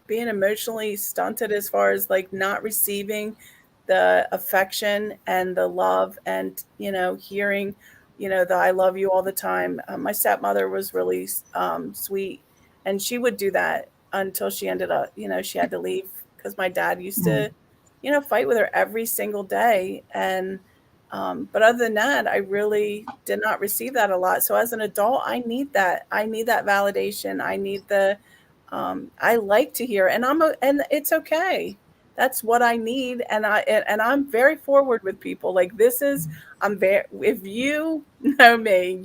being emotionally stunted as far as like not receiving the affection and the love and hearing the I love you all the time. My stepmother was really sweet, and she would do that until she ended up, she had to leave because my dad used Mm, to fight with her every single day. And but other than that, I really did not receive that a lot. So as an adult, I need that validation. I need the I like to hear, and and it's okay. That's what I need, and I'm very forward with people. Like this is, I'm very. If you know me,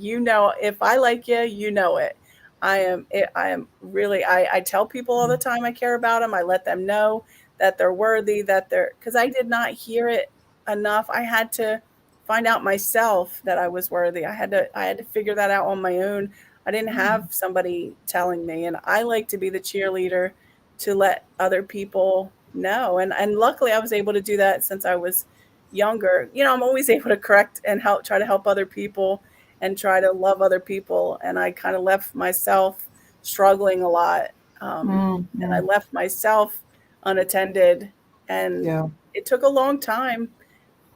if I like you, you know it. I am really. I tell people all the time I care about them. I let them know that they're worthy. Because I did not hear it enough. I had to find out myself that I was worthy. I had to figure that out on my own. I didn't have somebody telling me, and I like to be the cheerleader to let other people know. And luckily I was able to do that since I was younger. I'm always able to correct and try to help other people and try to love other people. And I kind of left myself struggling a lot. mm, And I mm. left myself unattended, and Yeah, it took a long time,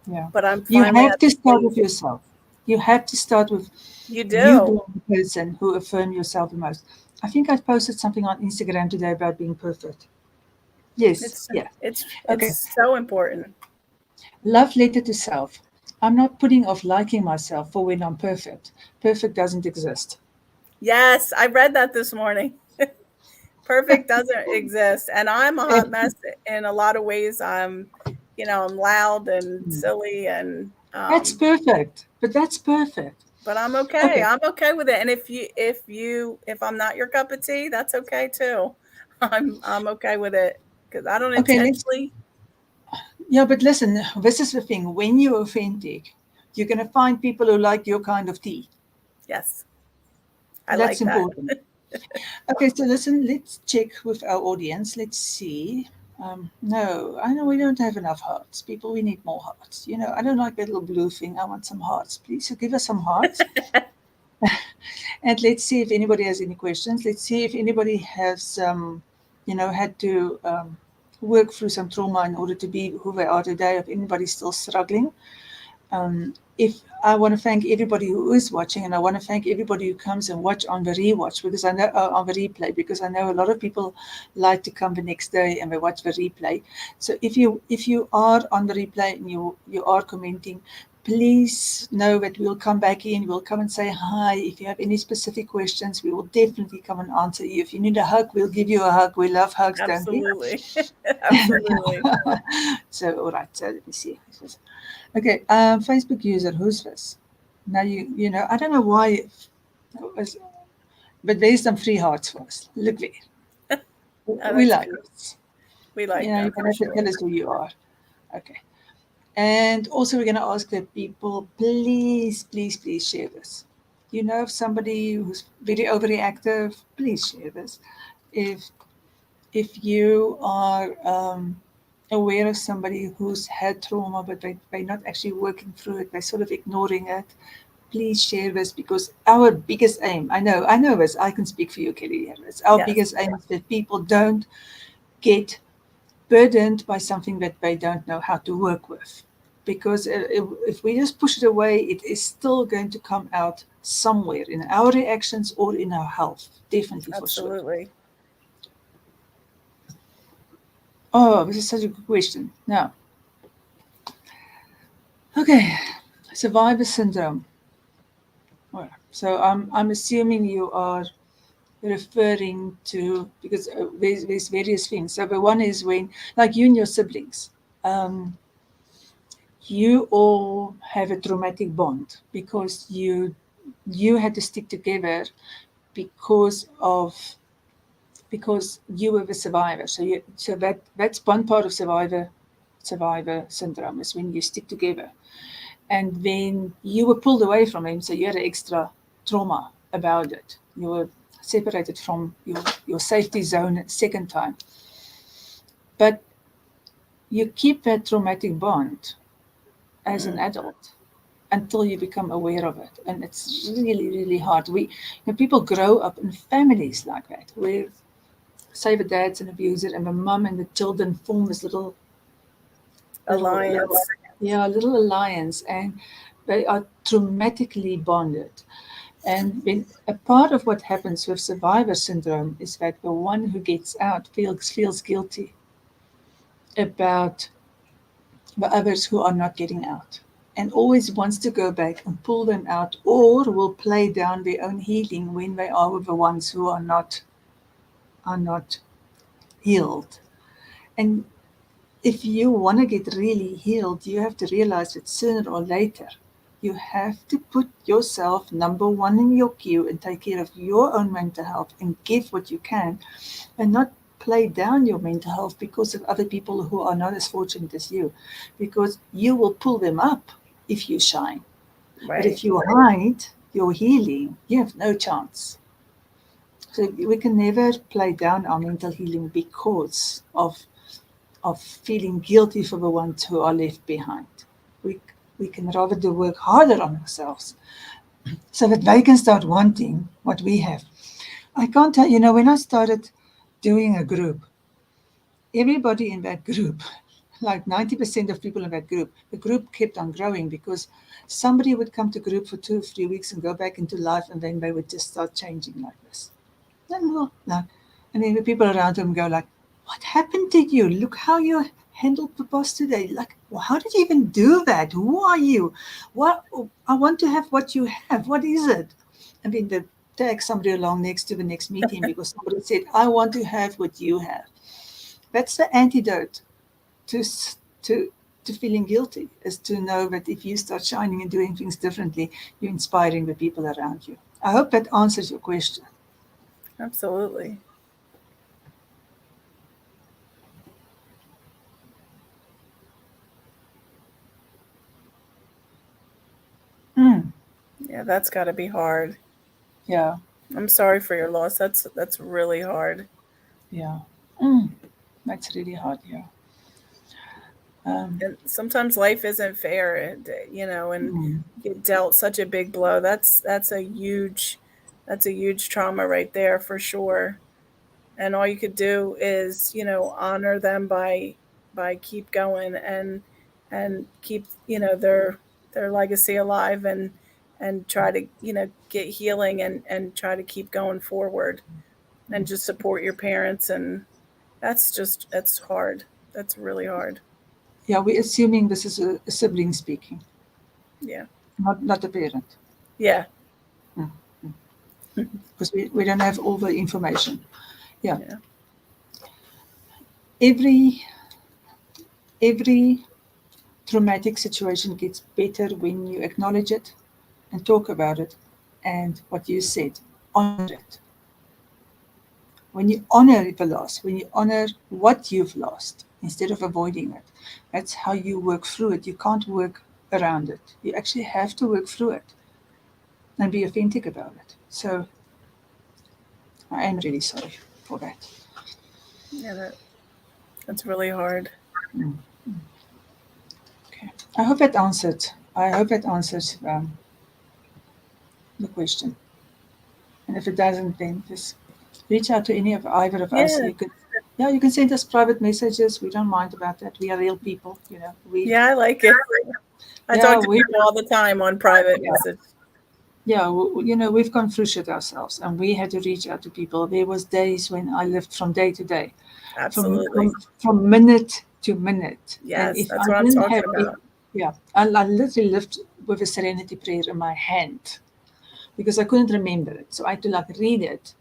yeah. but I'm You finally have at to the start place. with yourself. You have to start with You you do. being the person who affirm yourself the most. I think I posted something on Instagram today about being perfect. Yes, It's yeah. Okay. it's so important. Love letter to self. I'm not putting off liking myself for when I'm perfect. Perfect doesn't exist. Yes, I read that this morning. Perfect doesn't exist, and I'm a hot mess in a lot of ways. I'm loud and silly, and That's perfect, but that's perfect. but I'm okay. Okay, I'm okay with it. And if I'm not your cup of tea, that's okay too. I'm okay with it because I don't okay, let's, intentionally. yeah, but listen, this is the thing. When you're authentic, you're going to find people who like your kind of tea. Yes, I That's like that. important. Okay, so listen, let's check with our audience. Let's see. No, I know we don't have enough hearts. People, we need more hearts. I don't like that little blue thing. I want some hearts. Please, so give us some hearts. And let's see if anybody has any questions. Let's see if anybody has, had to work through some trauma in order to be who they are today. If anybody's still struggling, if I want to thank everybody who is watching, and I want to thank everybody who comes and watch on the rewatch because I know on the replay because I know a lot of people like to come the next day and they watch the replay. So if you are on the replay and you are commenting, please know that we'll come back in. We'll come and say hi. If you have any specific questions, we will definitely come and answer you. If you need a hug, we'll give you a hug. We love hugs, don't we? Absolutely, absolutely. So all right. So let me see. Okay, Facebook user, who's this? Now I don't know why, but there's some free hearts for us. Look there, Oh, we that's like good. us. We like You that can for have to tell sure. us who you are. Okay, And also, we're going to ask that people, please, please, please share this. You know, if somebody who's very overreactive, please share this. If you are aware of somebody who's had trauma, but they're not actually working through it, they're sort of ignoring it, please share this, because our biggest aim, I know this, I can speak for you, Kelly, it's our biggest aim is that people don't get burdened by something that they don't know how to work with. Because if we just push it away, it is still going to come out somewhere in our reactions or in our health, definitely, for sure. Absolutely. Oh, this is such a good question. Now, okay, survivor syndrome. Well, so I'm assuming you are referring to, because there's various things. So the one is when, like you and your siblings, you all have a traumatic bond because you had to stick together because you were the survivor. So that's one part of survivor syndrome, is when you stick together. And then you were pulled away from him, so you had an extra trauma about it. You were separated from your safety zone a second time. But you keep that traumatic bond as an adult until you become aware of it. And it's really, really hard. People grow up in families like that, where, say, the dad's an abuser and the mum and the children form this little Alliance. little alliance, and they are traumatically bonded. And when a part of what happens with survivor syndrome is that the one who gets out feels guilty about the others who are not getting out, and always wants to go back and pull them out, or will play down their own healing when they are with the ones who are not healed. And if you want to get really healed, you have to realize that sooner or later you have to put yourself number one in your queue and take care of your own mental health and give what you can, and not play down your mental health because of other people who are not as fortunate as you, because you will pull them up if you shine. Right. But if you hide your healing, you have no chance. So we can never play down our mental healing because of feeling guilty for the ones who are left behind. We can rather do work harder on ourselves so that they can start wanting what we have. I can't tell, when I started doing a group, everybody in that group, like 90% of people in that group, the group kept on growing because somebody would come to group for 2 or 3 weeks and go back into life, and then they would just start changing like this. And then the people around him go like, what happened to you? Look how you handled the boss today. Like, well, how did you even do that? Who are you? What? I want to have what you have. What is it? And then they tag somebody along next to the next meeting because somebody said, I want to have what you have. That's the antidote to feeling guilty, is to know that if you start shining and doing things differently, you're inspiring the people around you. I hope that answers your question. Absolutely. Mm, Yeah, that's got to be hard. yeah, I'm sorry for your loss. That's really hard. yeah. Mm, that's really hard, yeah. And sometimes life isn't fair, and Mm, get dealt such a big blow. That's a huge trauma right there for sure. And all you could do is, honor them by keep going and keep, their legacy alive, and try to, get healing, and try to keep going forward, and just support your parents. And that's hard. That's really hard. yeah, we're assuming this is a sibling speaking, Yeah. not a parent, Yeah. because we don't have all the information. Yeah, Yeah. every every traumatic situation gets better when you acknowledge it and talk about it, and what you said, honor it. when you honor the loss, when you honor what you've lost instead of avoiding it, that's how you work through it. You can't work around it. You actually have to work through it and be authentic about it. So I am really sorry for that. Yeah, that's really hard. Mm. Okay. I hope that answered. I hope that answers the question. And if it doesn't, then just reach out to any of either of us. Yeah. You could, yeah, you can send us private messages. We don't mind about that. We are real people, you know. We, Yeah, I like it. I yeah, talk to people all the time on private yeah, message. yeah. You know, we've gone through shit ourselves, and we had to reach out to people. There was days when I lived from day to day, from Absolutely. from from minute to minute, and Yes, if that's I what I'm didn't have talking it, about. yeah, I literally lived with a serenity prayer in my hand because I couldn't remember it. So I had to like read it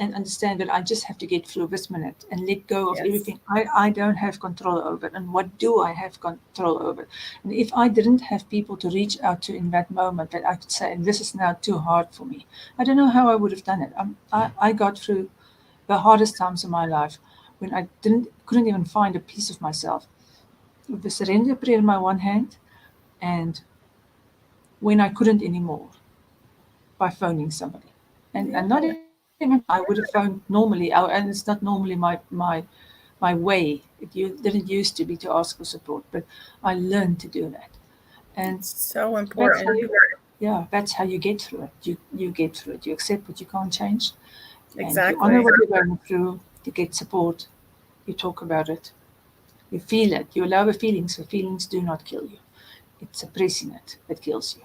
and understand that I just have to get through this minute and let go of Yes. everything I don't have control over. And what do I have control over? And if I didn't have people to reach out to in that moment that I could say, this is now too hard for me, I don't know how I would have done it. I got through the hardest times of my life when I couldn't even find a piece of myself with the surrender prayer in my one hand and when I couldn't anymore by phoning somebody. And not Yeah. even I would have phoned normally, and it's not normally my way. Didn't used to be to ask for support, but I learned to do that, and It's so that's how important. you, yeah, that's how you get through it. You get through it. You accept what you can't change, and you honor Exactly. what you're going through. You get support. You talk about it. You feel it. You allow the feelings. The feelings do not kill you. It's suppressing it that kills you.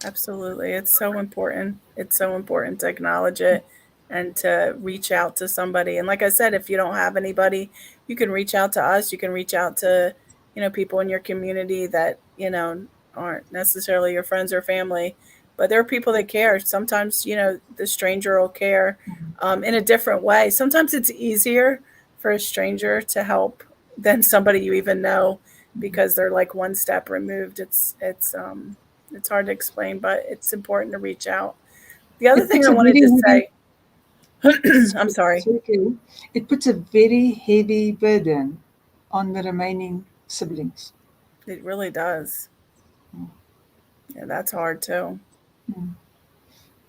Absolutely. It's so important. It's so important to acknowledge it and to reach out to somebody. And like I said, if you don't have anybody, you can reach out to us. You can reach out to, people in your community that, aren't necessarily your friends or family, but there are people that care. Sometimes, the stranger will care in a different way. Sometimes it's easier for a stranger to help than somebody you even know because they're like one step removed. It's hard to explain, but it's important to reach out. The other It thing puts I a wanted very to heavy. say, I'm sorry, Okay. It puts a very heavy burden on the remaining siblings. it really does. Yeah, that's hard too. Mm.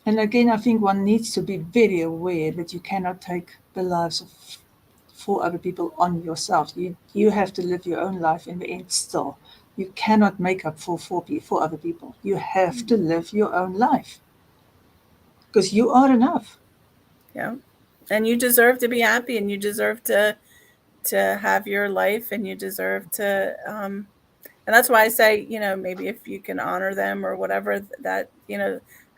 And again, I think one needs to be very aware that you cannot take the lives of four other people on yourself. You have to live your own life in the end still. You cannot make up for four other people. You have to live your own life because you are enough. Yeah. And you deserve to be happy and you deserve to have your life and you deserve to and that's why I say, maybe if you can honor them or whatever that,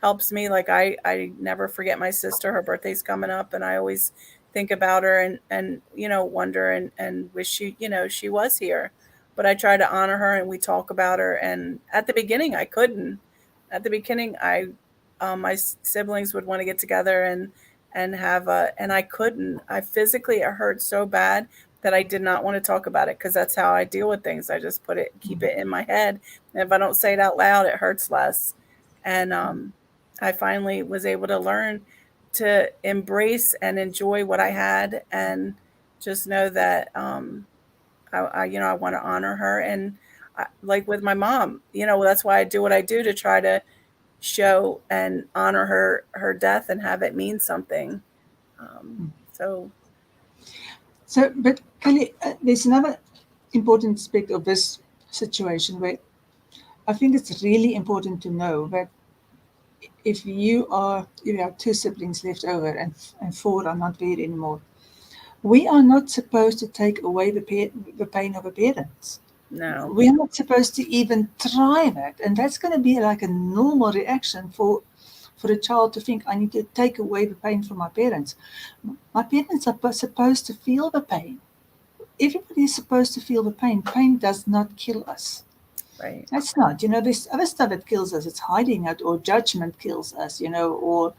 helps me. Like I never forget my sister. Her birthday's coming up and I always think about her and wonder and wish she was here. But I try to honor her and we talk about her and at the beginning I couldn't. At the beginning my siblings would want to get together and have a and I couldn't. I physically it hurt so bad that I did not want to talk about it because that's how I deal with things. I just keep it in my head. And if I don't say it out loud, it hurts less. And I finally was able to learn to embrace and enjoy what I had and just know that I want to honor her. And like with my mom, that's why I do what I do to try to show and honor her death and have it mean something. So So, but Kelly, there's another important aspect of this situation where I think it's really important to know that if you have two siblings left over and four are not there anymore, we are not supposed to take away the pain of a parent. no, We're not supposed to even try that. And that's going to be like a normal reaction for a child to think, I need to take away the pain from my parents. My parents are supposed to feel the pain. Everybody is supposed to feel the pain. Pain does not kill us. right. That's not. There's other stuff that kills us. It's hiding it, or judgment kills us, or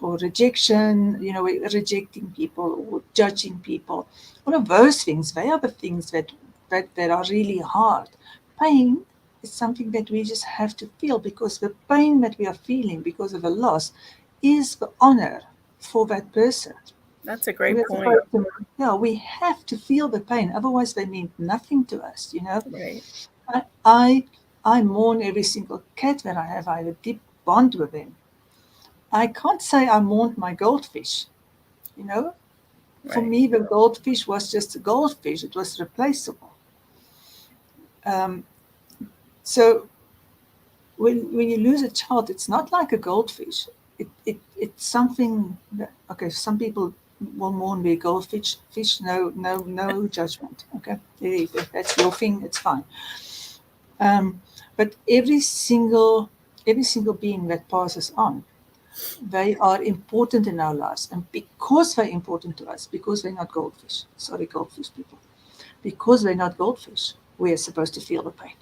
rejection, we're rejecting people or judging people. All of those things, they are the things that are really hard. Pain is something that we just have to feel because the pain that we are feeling because of a loss is the honor for that person. That's a great We're point. supposed to, yeah, we have to feel the pain. Otherwise, they mean nothing to us. You know, Right. I, I, I mourn every single cat that I have. I have a deep bond with them. I can't say I mourned my goldfish. You know, for Right. me, the goldfish was just a goldfish. It was replaceable. Um, so when you lose a child, it's not like a goldfish. It's something that, okay, some people will mourn their goldfish. Fish, no judgment. Okay, if that's your thing, it's fine. Um, but every single being that passes on, they are important in our lives, and because they're important to us, because they're not goldfish. Sorry, goldfish people. Because they're not goldfish, we are supposed to feel the pain.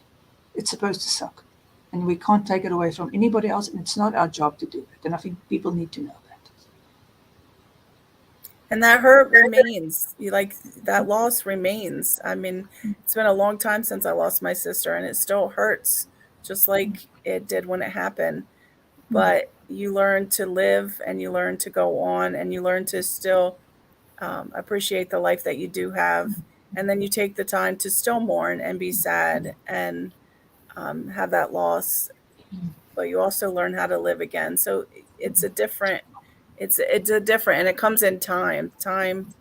It's supposed to suck. And we can't take it away from anybody else, and it's not our job to do it. And I think people need to know that. And that hurt remains. You like that loss remains. I mean, it's been a long time since I lost my sister and it still hurts just like it did when it happened. But you learn to live and you learn to go on and you learn to still appreciate the life that you do have. And then you take the time to still mourn and be sad and have that loss, but you also learn how to live again. So it's a different, it's a different, and it comes in time. Time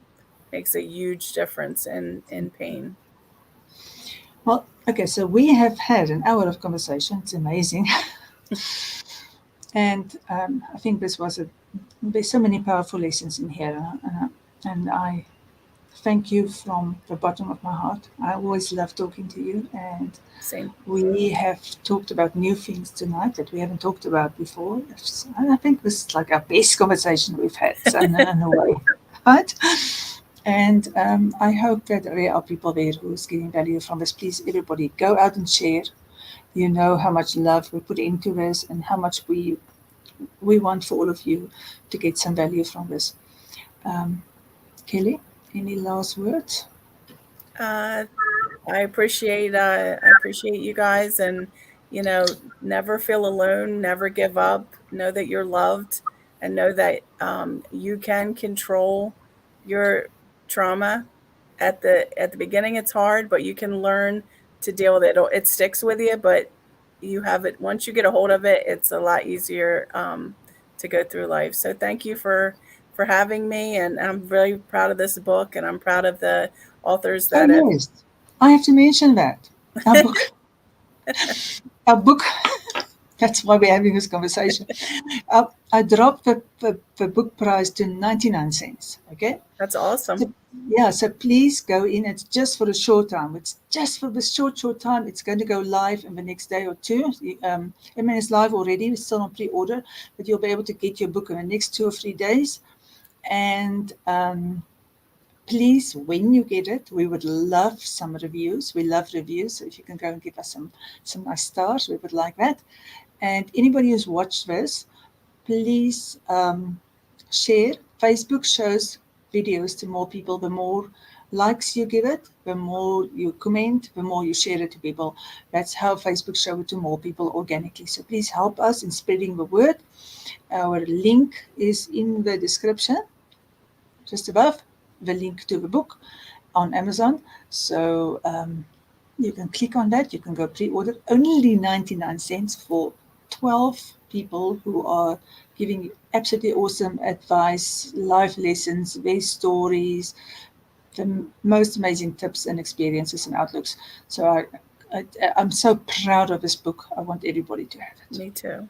makes a huge difference in pain. Well, okay, so we have had an hour of conversation. It's amazing. And I think there's so many powerful lessons in here. And I thank you from the bottom of my heart. I always love talking to you. And Same. we have talked about new things tonight that we haven't talked about before. I think this is like our best conversation we've had, so in a way, right? And I hope that there are people there who's getting value from this. Please, everybody, go out and share. You know how much love we put into this, and how much we want for all of you to get some value from this. Um, Kelly, any last words? Uh, I appreciate you guys, and you know, never feel alone, never give up. Know that you're loved, and know that you can control your trauma. At the beginning, it's hard, but you can learn to deal with it. It sticks with you, but you have it once you get a hold of it. It's a lot easier to go through life. So thank you for having me, and I'm really proud of this book, and I'm proud of the authors Oh, that have. yes. I have to mention that. Our book, our book, that's why we're having this conversation. I dropped the book price to 99 cents. Okay. That's awesome. So, yeah, so please go in. It's just for a short time. It's just for the short time. It's going to go live in the next day or two. I mean, it's live already. It's still on pre-order, but you'll be able to get your book in the next 2 or 3 days. And please, when you get it, we would love some reviews. We love reviews. So if you can go and give us some nice stars, we would like that. And anybody who's watched this, please share. Facebook shows videos to more people. The more likes you give it, the more you comment, the more you share it to people. That's how Facebook shows it to more people organically. So please help us in spreading the word. Our link is in the description, just above the link to the book on Amazon. So you can click on that. You can go pre-order. Only 99 cents for 12 people who are giving you absolutely awesome advice, life lessons, their stories, the most amazing tips and experiences and outlooks. So I'm so proud of this book. I want everybody to have it. Me too.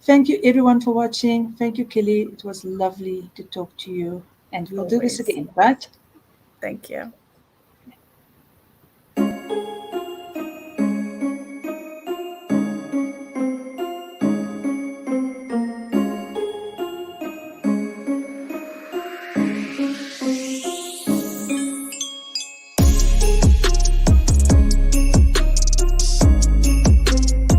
Thank you, everyone, for watching. Thank you, Kelly. It was lovely to talk to you. And we'll do this Always. again, right? Thank you.